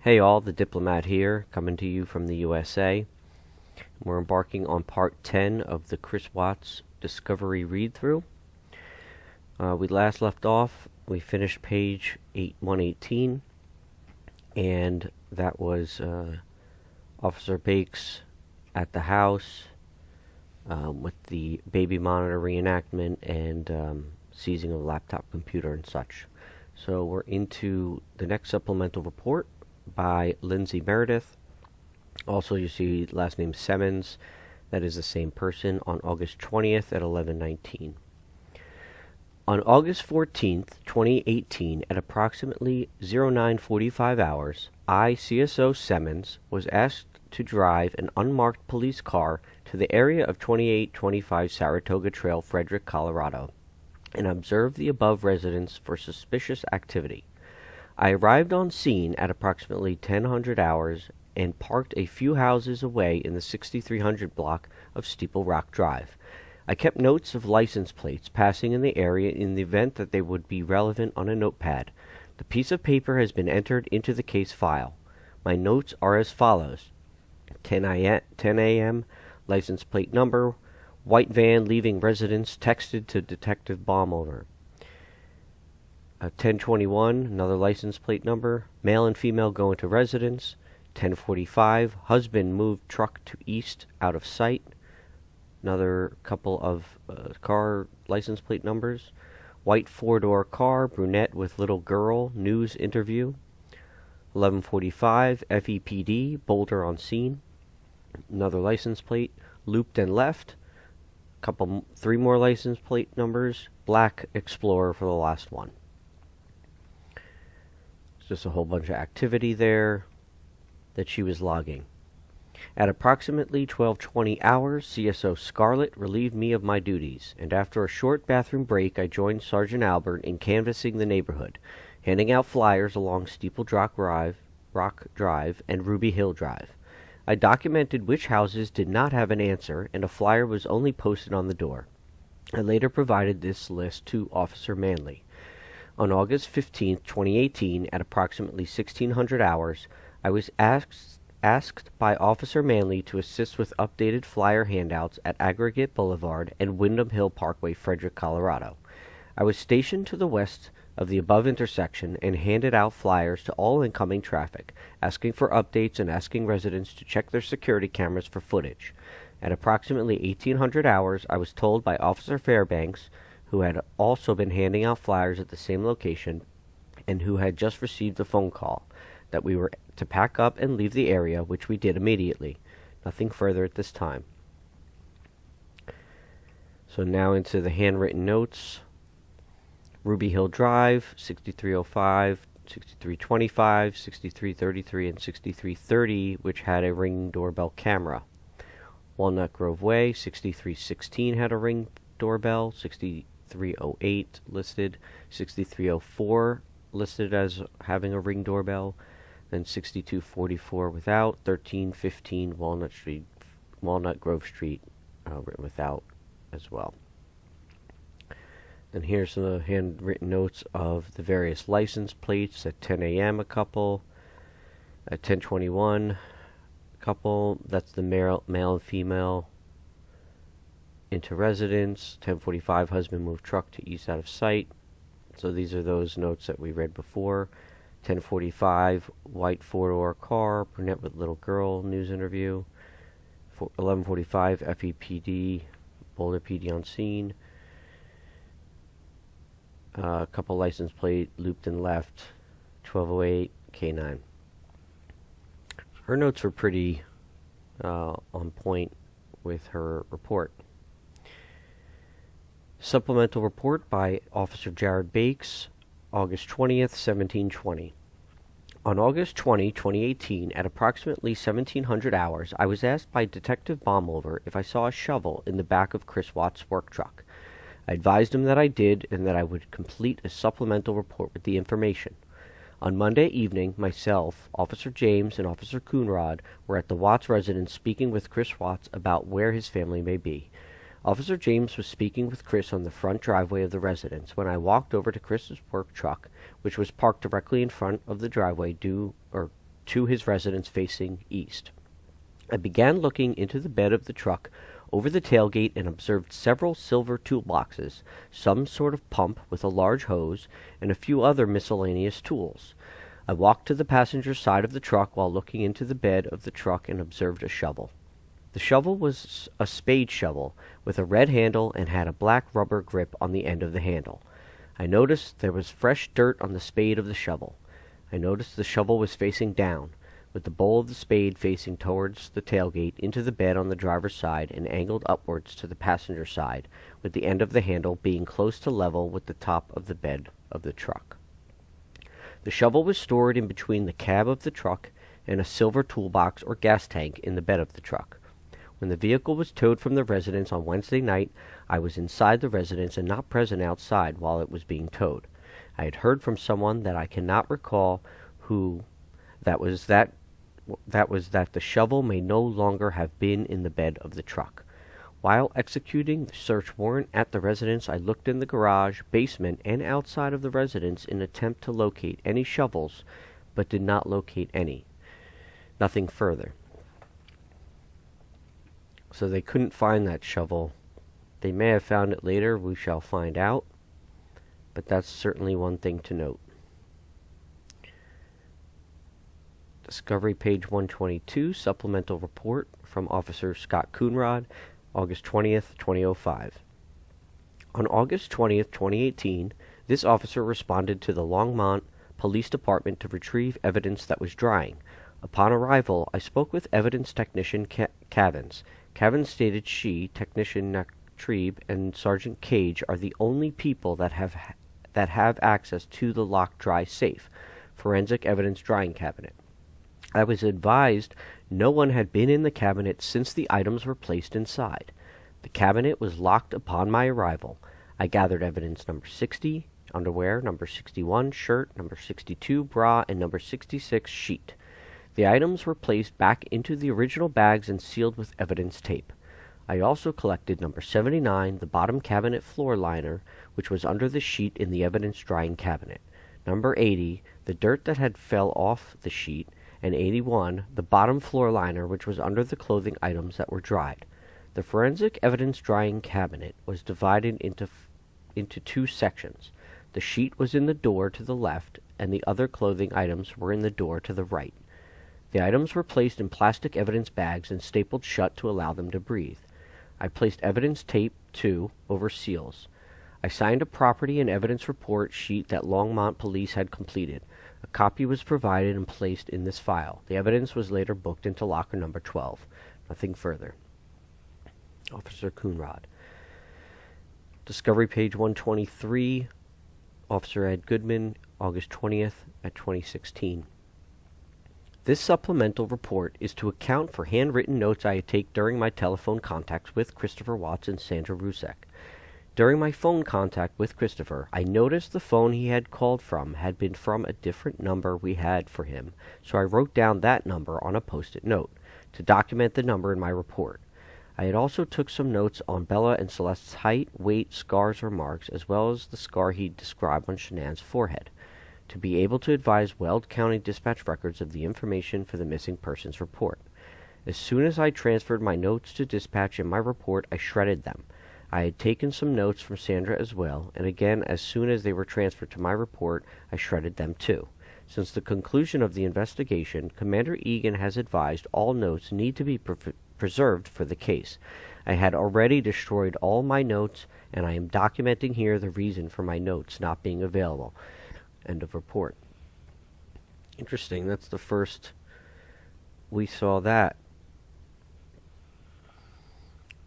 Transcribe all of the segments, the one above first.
Hey all, the Diplomat here, coming to you from the USA. We're embarking on part 10 of the Chris Watts Discovery read-through. We last left off, we finished page 118, and that was Officer Bakes at the house with the baby monitor reenactment and seizing of a laptop computer and such. So we're into the next supplemental report by Lindsay Meredith. Also, you see last name Simmons. That is the same person on August 20th at 11:19. On August 14th, 2018, at approximately 09:45 hours, I, CSO Simmons, was asked to drive an unmarked police car to the area of 2825 Saratoga Trail, Frederick, Colorado, and observe the above residence for suspicious activity. I arrived on scene at approximately 1000 hours and parked a few houses away in the 6300 block of Steeple Rock Drive. I kept notes of license plates passing in the area in the event that they would be relevant on a notepad. The piece of paper has been entered into the case file. My notes are as follows: 10 a.m., license plate number, white van leaving residence, texted to Detective Baumholder. 10:21, another license plate number, male and female going to residence. 10:45, husband moved truck to east, out of sight. Another couple of car license plate numbers. White four-door car, brunette with little girl, news interview. 11:45, FEPD, Boulder on scene. Another license plate, looped and left. Three more license plate numbers, black Explorer for the last one. Just a whole bunch of activity there that she was logging. At approximately 12:20 hours, CSO Scarlett relieved me of my duties, and after a short bathroom break, I joined Sergeant Albert in canvassing the neighborhood, handing out flyers along Steeple Rock Drive and Ruby Hill Drive. I documented which houses did not have an answer, and a flyer was only posted on the door. I later provided this list to Officer Manley. On August 15, 2018, at approximately 1600 hours, I was asked by Officer Manley to assist with updated flyer handouts at Aggregate Boulevard and Windham Hill Parkway, Frederick, Colorado. I was stationed to the west of the above intersection and handed out flyers to all incoming traffic, asking for updates and asking residents to check their security cameras for footage. At approximately 1800 hours, I was told by Officer Fairbanks, who had also been handing out flyers at the same location and who had just received a phone call, that we were to pack up and leave the area, which we did immediately. Nothing further at this time. So now into the handwritten notes. Ruby Hill Drive, 6305, 6325, 6333, and 6330, which had a Ring doorbell camera. Walnut Grove Way, 6316 had a Ring doorbell, 6308 listed, 6304 listed as having a Ring doorbell, then 6244 without, 1315 Walnut Grove Street written without as well. And here's some of the handwritten notes of the various license plates. At 10 a.m. a couple, at 10:21 a couple, that's the male and female into residence. 10:45, husband moved truck to east, out of sight. So these are those notes that we read before. 10:45, white four-door car, brunette with little girl, news interview. 11:45, FEPD, Boulder PD on scene. A couple license plate, looped and left. 1208, K9. Her notes were pretty on point with her report. Supplemental report by Officer Jared Bakes, August 20th, 1720. On August 20, 2018, at approximately 1700 hours, I was asked by Detective Baumholder if I saw a shovel in the back of Chris Watts' work truck. I advised him that I did and that I would complete a supplemental report with the information. On Monday evening, myself, Officer James, and Officer Coonrod were at the Watts residence speaking with Chris Watts about where his family may be. Officer James was speaking with Chris on the front driveway of the residence when I walked over to Chris's work truck, which was parked directly in front of the driveway to his residence facing east. I began looking into the bed of the truck over the tailgate and observed several silver toolboxes, some sort of pump with a large hose, and a few other miscellaneous tools. I walked to the passenger side of the truck while looking into the bed of the truck and observed a shovel. The shovel was a spade shovel with a red handle and had a black rubber grip on the end of the handle. I noticed there was fresh dirt on the spade of the shovel. I noticed the shovel was facing down, with the bowl of the spade facing towards the tailgate into the bed on the driver's side and angled upwards to the passenger side, with the end of the handle being close to level with the top of the bed of the truck. The shovel was stored in between the cab of the truck and a silver toolbox or gas tank in the bed of the truck. When the vehicle was towed from the residence on Wednesday night, I was inside the residence and not present outside while it was being towed. I had heard from someone that I cannot recall who that was that the shovel may no longer have been in the bed of the truck. While executing the search warrant at the residence, I looked in the garage, basement, and outside of the residence in an attempt to locate any shovels, but did not locate any. Nothing further. So they couldn't find that shovel. They may have found it later, we shall find out. But that's certainly one thing to note. Discovery page 122, supplemental report from Officer Scott Coonrod, August 20th, 2005. On August 20th, 2018, this officer responded to the Longmont Police Department to retrieve evidence that was drying. Upon arrival, I spoke with evidence technician Cavins. Cavins stated she, Technician Trebe, and Sergeant Cage are the only people that have access to the locked dry safe, forensic evidence drying cabinet. I was advised no one had been in the cabinet since the items were placed inside. The cabinet was locked upon my arrival. I gathered evidence number 60, underwear, number 61, shirt, number 62, bra, and number 66, sheet. The items were placed back into the original bags and sealed with evidence tape. I also collected number 79, the bottom cabinet floor liner, which was under the sheet in the evidence drying cabinet. Number 80, the dirt that had fell off the sheet, and 81, the bottom floor liner, which was under the clothing items that were dried. The forensic evidence drying cabinet was divided into two sections. The sheet was in the door to the left, and the other clothing items were in the door to the right. The items were placed in plastic evidence bags and stapled shut to allow them to breathe. I placed evidence tape, too, over seals. I signed a property and evidence report sheet that Longmont Police had completed. A copy was provided and placed in this file. The evidence was later booked into locker number 12. Nothing further. Officer Coonrod. Discovery page 123, Officer Ed Goodman, August 20th at 2016. This supplemental report is to account for handwritten notes I take during my telephone contacts with Christopher Watts and Sandra Rusek. During my phone contact with Christopher, I noticed the phone he had called from had been from a different number we had for him, so I wrote down that number on a post-it note to document the number in my report. I had also took some notes on Bella and Celeste's height, weight, scars or marks, as well as the scar he described on Shanann's forehead, to be able to advise Weld County Dispatch records of the information for the missing persons report. As soon as I transferred my notes to dispatch in my report, I shredded them. I had taken some notes from Sandra as well, and again, as soon as they were transferred to my report, I shredded them too. Since the conclusion of the investigation, Commander Egan has advised all notes need to be preserved for the case. I had already destroyed all my notes, and I am documenting here the reason for my notes not being available. End of report. Interesting, that's the first we saw that.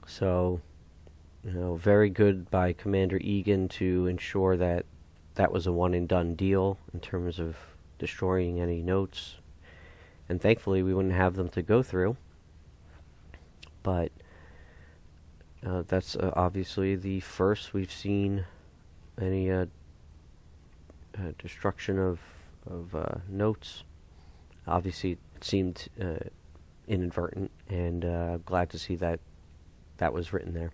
So, very good by Commander Egan to ensure that that was a one-and-done deal in terms of destroying any notes. And thankfully, we wouldn't have them to go through. But that's obviously the first we've seen any destruction of notes. Obviously, it seemed inadvertent, and glad to see that was written there.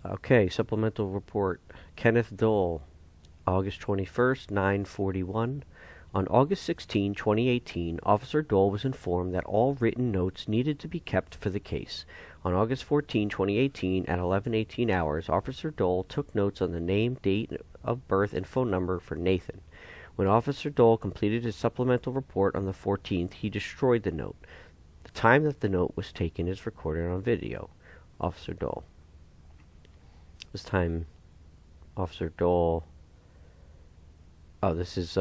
Okay, supplemental report. Kenneth Dole, August 21st, 9:41. On August 16, 2018, Officer Dole was informed that all written notes needed to be kept for the case. On August 14, 2018, at 11:18 hours, Officer Dole took notes on the name, date of birth, and phone number for Nathan. When Officer Dole completed his supplemental report on the 14th, he destroyed the note. The time that the note was taken is recorded on video. Officer Dole. This time, Officer Dole... Oh, this is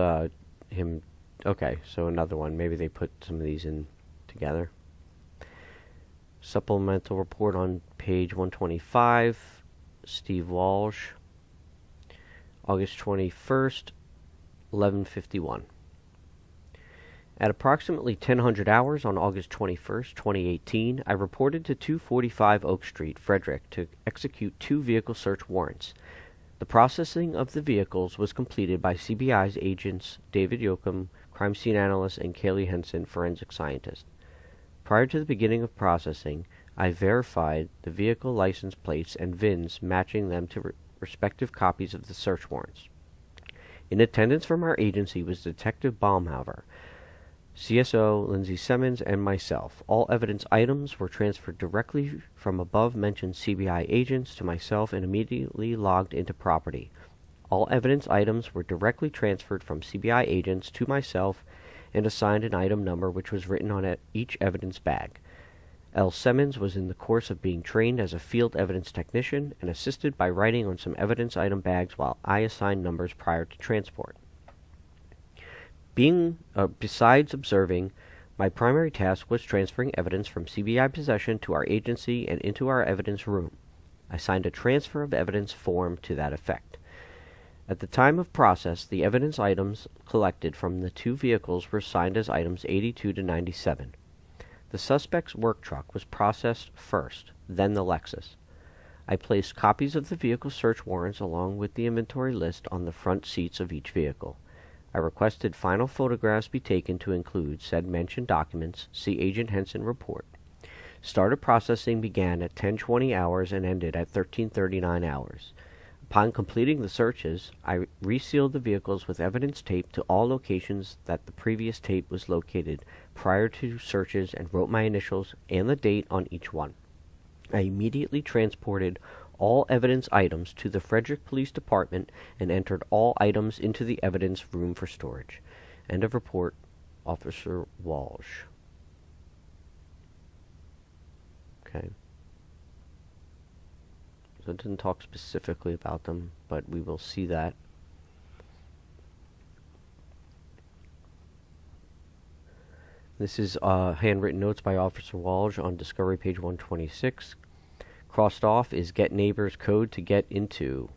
him... Okay, so another one. Maybe they put some of these in together. Supplemental report on page 125. Steve Walsh. August 21st, 11:51. At approximately 1000 hours on August 21st, 2018, I reported to 245 Oak Street, Frederick, to execute 2 vehicle search warrants. The processing of the vehicles was completed by CBI's agents David Yoakum, crime scene analyst, and Kaylee Henson, forensic scientist. Prior to the beginning of processing, I verified the vehicle license plates and VINs matching them to respective copies of the search warrants. In attendance from our agency was Detective Baumhauer, CSO Lindsay Simmons, and myself. All evidence items were transferred directly from above-mentioned CBI agents to myself and immediately logged into property. All evidence items were directly transferred from CBI agents to myself and assigned an item number which was written on each evidence bag. L. Simmons was in the course of being trained as a field evidence technician and assisted by writing on some evidence item bags while I assigned numbers prior to transport. Besides observing, my primary task was transferring evidence from CBI possession to our agency and into our evidence room. I signed a transfer of evidence form to that effect. At the time of process, the evidence items collected from the 2 vehicles were signed as items 82 to 97. The suspect's work truck was processed first, then the Lexus. I placed copies of the vehicle search warrants along with the inventory list on the front seats of each vehicle. I requested final photographs be taken to include said mentioned documents. See Agent Henson report. Start of processing began at 10:20 hours and ended at 13:39 hours. Upon completing the searches, I resealed the vehicles with evidence tape to all locations that the previous tape was located prior to searches and wrote my initials and the date on each one. I immediately transported all evidence items to the Frederick Police Department and entered all items into the evidence room for storage. End of report, Officer Walsh. Okay. So it doesn't talk specifically about them, but we will see that. This is handwritten notes by Officer Walsh on Discovery page 126. Crossed off is get neighbor's code to get into.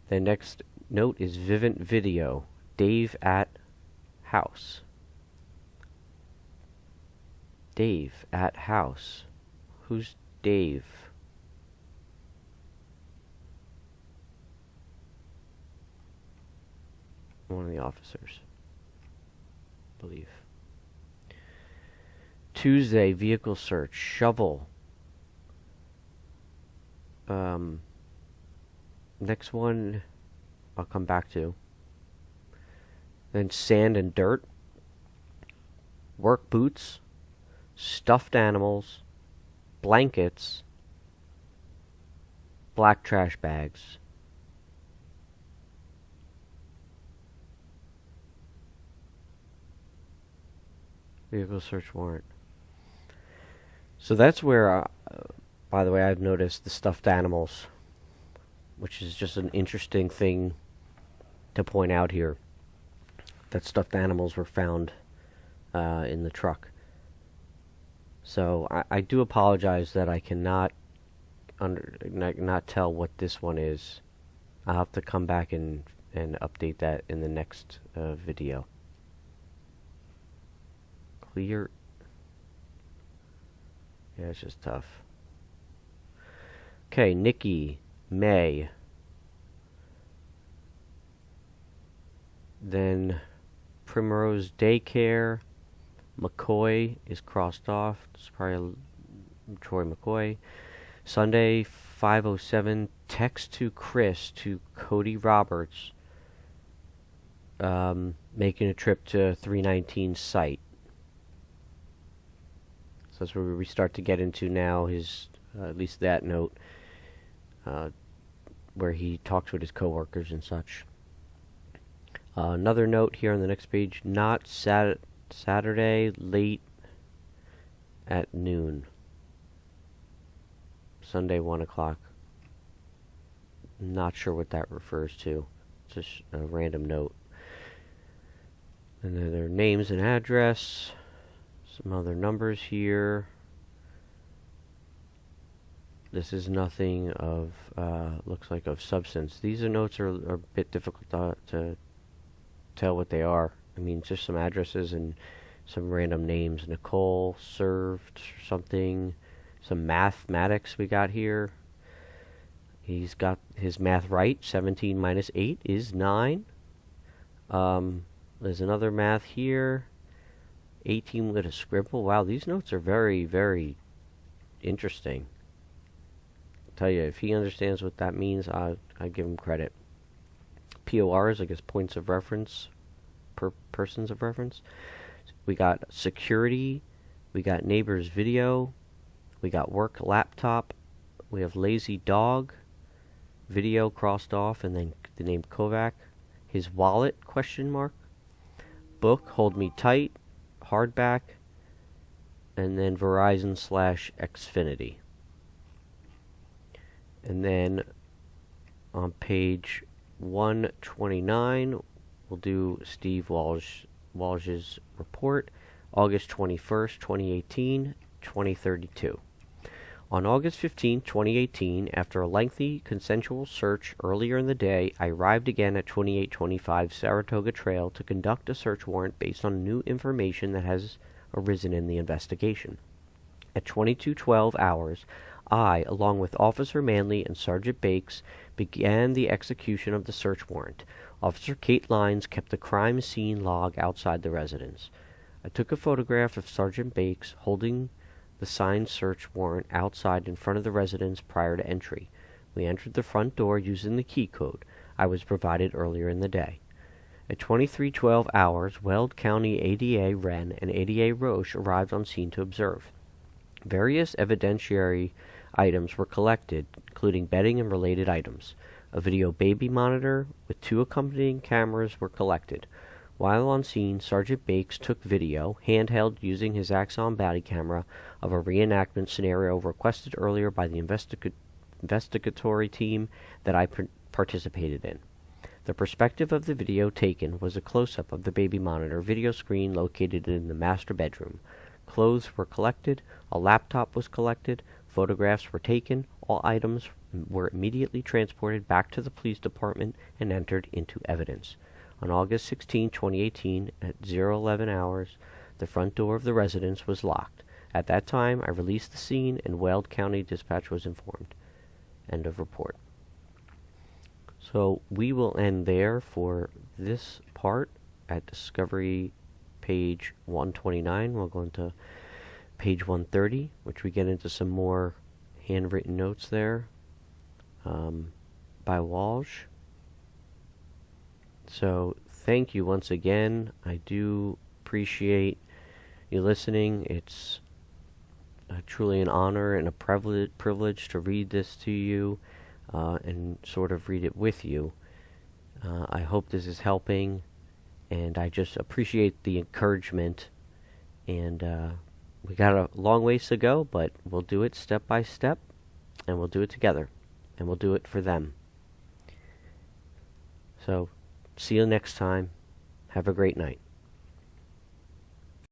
The next note is Vivint Video. Dave at house. Dave at house. Who's Dave? One of the officers, I believe. Tuesday, vehicle search, shovel. Next one I'll come back to. Then sand and dirt. Work boots. Stuffed animals. Blankets. Black trash bags. Vehicle search warrant. So that's where, by the way, I've noticed the stuffed animals, which is just an interesting thing to point out here, that stuffed animals were found in the truck. So I do apologize that I cannot not tell what this one is. I'll have to come back and update that in the next video. Clear. Yeah, it's just tough. Okay, Nikki, May. Then Primrose Daycare. McCoy is crossed off. It's probably Troy McCoy. Sunday, 5:07 text to Chris to Cody Roberts, making a trip to 319 site. So that's where we start to get into now his, at least that note, where he talks with his coworkers and such. Another note here on the next page, not Saturday late at noon. Sunday 1 o'clock. Not sure what that refers to. Just a random note. And then their names and address. Some other numbers here. This is nothing of, looks like of substance. These notes are a bit difficult to tell what they are. I mean, just some addresses and some random names. Nicole served something. Some mathematics we got here. He's got his math right. 17 minus 8 is 9. There's another math here. 18 with a scribble. Wow, these notes are very, very interesting. I'll tell you, if he understands what that means, I give him credit. PORs, I guess points of reference, persons of reference. We got security. We got neighbor's video. We got work laptop. We have lazy dog. Video crossed off, and then the name Kovac. His wallet, question mark. Book, Hold Me Tight. Hardback. And then Verizon / Xfinity. And then on page 129, we'll do Steve Walsh's report. August 21st, 2018, 2032. On August 15, 2018, after a lengthy consensual search earlier in the day, I arrived again at 2825 Saratoga Trail to conduct a search warrant based on new information that has arisen in the investigation. At 22:12 hours, I, along with Officer Manley and Sergeant Bakes, began the execution of the search warrant. Officer Kate Lyons kept the crime scene log outside the residence. I took a photograph of Sergeant Bakes holding the signed search warrant outside in front of the residence prior to entry. We entered the front door using the key code I was provided earlier in the day. At 23:12 hours, Weld County ADA Wren and ADA Roche arrived on scene to observe. Various evidentiary items were collected, including bedding and related items. A video baby monitor with 2 accompanying cameras were collected. While on scene, Sergeant Bakes took video, handheld using his Axon body camera, of a reenactment scenario requested earlier by the investigatory team that I participated in. The perspective of the video taken was a close-up of the baby monitor video screen located in the master bedroom. Clothes were collected, a laptop was collected, photographs were taken, all items were immediately transported back to the police department and entered into evidence. On August 16, 2018, at 0:11 hours, the front door of the residence was locked. At that time, I released the scene and Weld County Dispatch was informed. End of report. So we will end there for this part at Discovery page 129. We'll go into page 130, which we get into some more handwritten notes there by Walsh. So thank you once again. I do appreciate you listening. It's truly an honor and a privilege to read this to you and sort of read it with you. I hope this is helping, and I just appreciate the encouragement. And we got a long ways to go, but we'll do it step by step, and we'll do it together, and we'll do it for them. So see you next time. Have a great night.